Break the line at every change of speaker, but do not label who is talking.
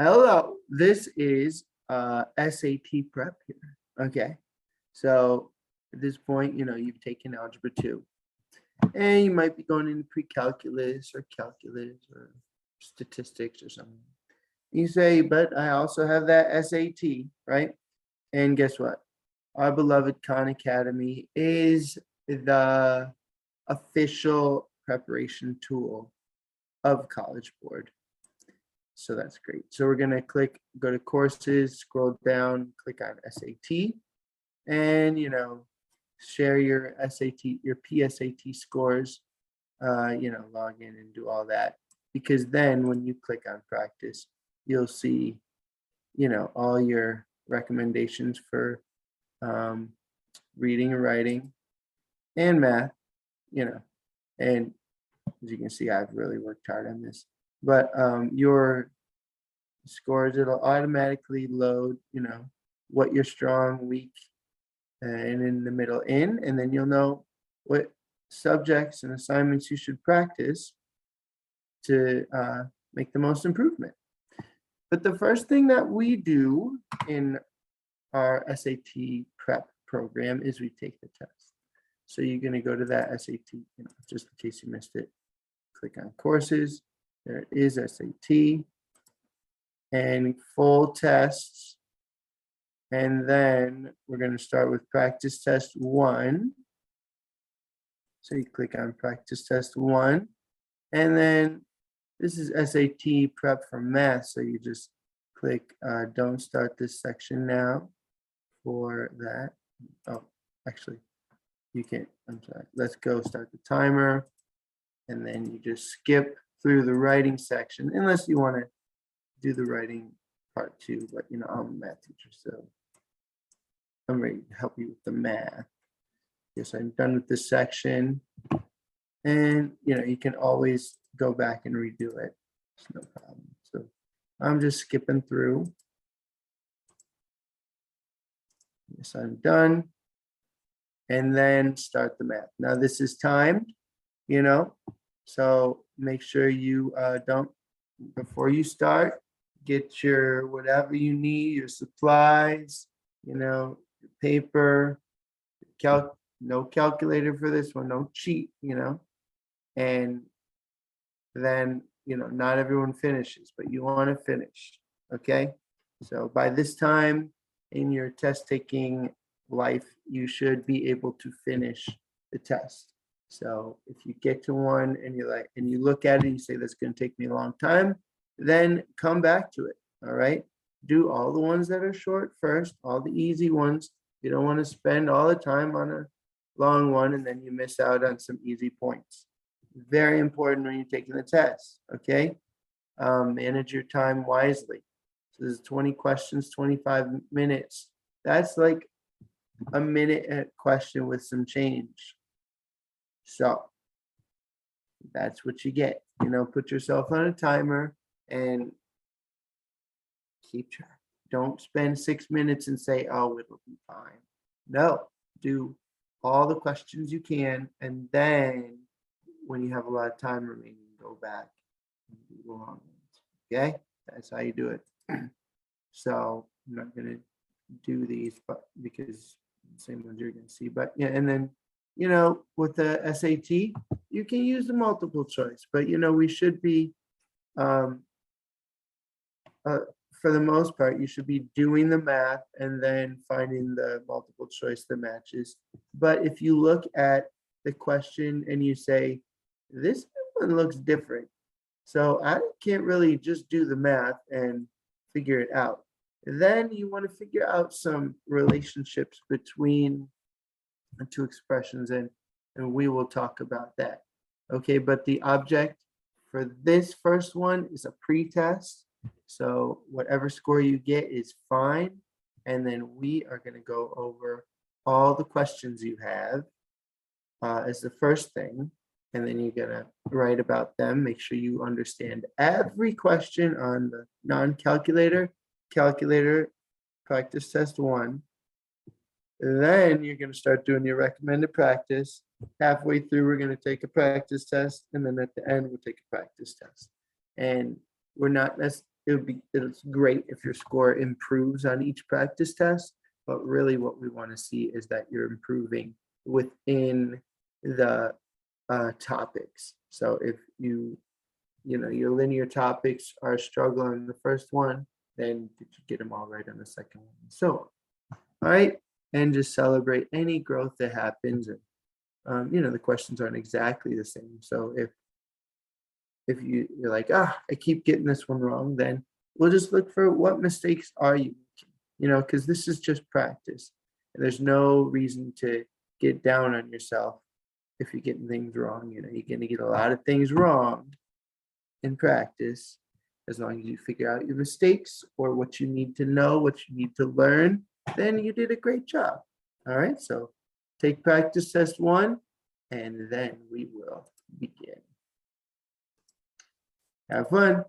Hello, this is SAT Prep here. Okay, so at this point, you've taken Algebra 2, and you might be going into pre-calculus or calculus or statistics or something. You say, but I also have that SAT, right? And guess what? Our beloved Khan Academy is the official preparation tool of College Board. So that's great. So we're going to go to courses, scroll down, click on SAT, and, share your SAT, your PSAT scores, log in and do all that. Because then when you click on practice, you'll see, all your recommendations for reading and writing and math, and as you can see, I've really worked hard on this. But your scores, it'll automatically load, what you're strong, weak, and in the middle in, and then you'll know what subjects and assignments you should practice to make the most improvement. But the first thing that we do in our SAT prep program is we take the test. So you're going to go to that SAT, just in case you missed it, click on courses. There it is, SAT, and full tests. And then we're going to start with practice test 1. So you click on practice test 1. And then this is SAT prep for math. So you just click don't start this section now for that. Oh, actually, you can't. I'm sorry. Let's go start the timer. And then you just skip through the writing section, unless you want to do the writing part too. But I'm a math teacher, so I'm ready to help you with the math. Yes, I'm done with this section. And you can always go back and redo it. It's no problem. So I'm just skipping through. Yes, I'm done. And then start the math. Now this is timed, so make sure you don't, before you start, get your whatever you need, your supplies, your paper, no calculator for this one, no cheat, and then, not everyone finishes, but you want to finish, okay? So by this time in your test taking life, you should be able to finish the test. So if you get to one and you look at it and you say, that's going to take me a long time, then come back to it. All right. Do all the ones that are short first, all the easy ones. You don't want to spend all the time on a long one and then you miss out on some easy points. Very important when you're taking the test. Okay. Manage your time wisely. So there's 20 questions, 25 minutes. That's like a minute a question with some change. So that's what you get. Put yourself on a timer and keep track. Don't spend 6 minutes and say, oh, it'll be fine. No, do all the questions you can. And then when you have a lot of time remaining, go back and do the long ones. Okay? That's how you do it. So I'm not going to do these, but because the same ones you're going to see. But yeah, and then with the SAT, you can use the multiple choice, but we should be, for the most part, you should be doing the math and then finding the multiple choice that matches. But if you look at the question and you say, this one looks different, so I can't really just do the math and figure it out. Then you want to figure out some relationships between the two expressions, and we will talk about that. Okay, but the object for this first one is a pretest. So whatever score you get is fine. And then we are going to go over all the questions you have as the first thing. And then you're going to write about them. Make sure you understand every question on the non-calculator, calculator, practice test 1. Then you're going to start doing your recommended practice. Halfway through, we're going to take a practice test. And then at the end, we'll take a practice test. And we're not it's great if your score improves on each practice test, but really what we want to see is that you're improving within the topics. So if your linear topics are struggling in the first one, then did you get them all right on the second one, and so on. All right, and just celebrate any growth that happens. And the questions aren't exactly the same. So if you're like, I keep getting this one wrong, then we'll just look for what mistakes are you making, because this is just practice. And there's no reason to get down on yourself if you're getting things wrong. You're going to get a lot of things wrong in practice. As long as you figure out your mistakes or what you need to know, what you need to learn, then you did a great job. All right, so take practice test 1, and then we will begin. Have fun.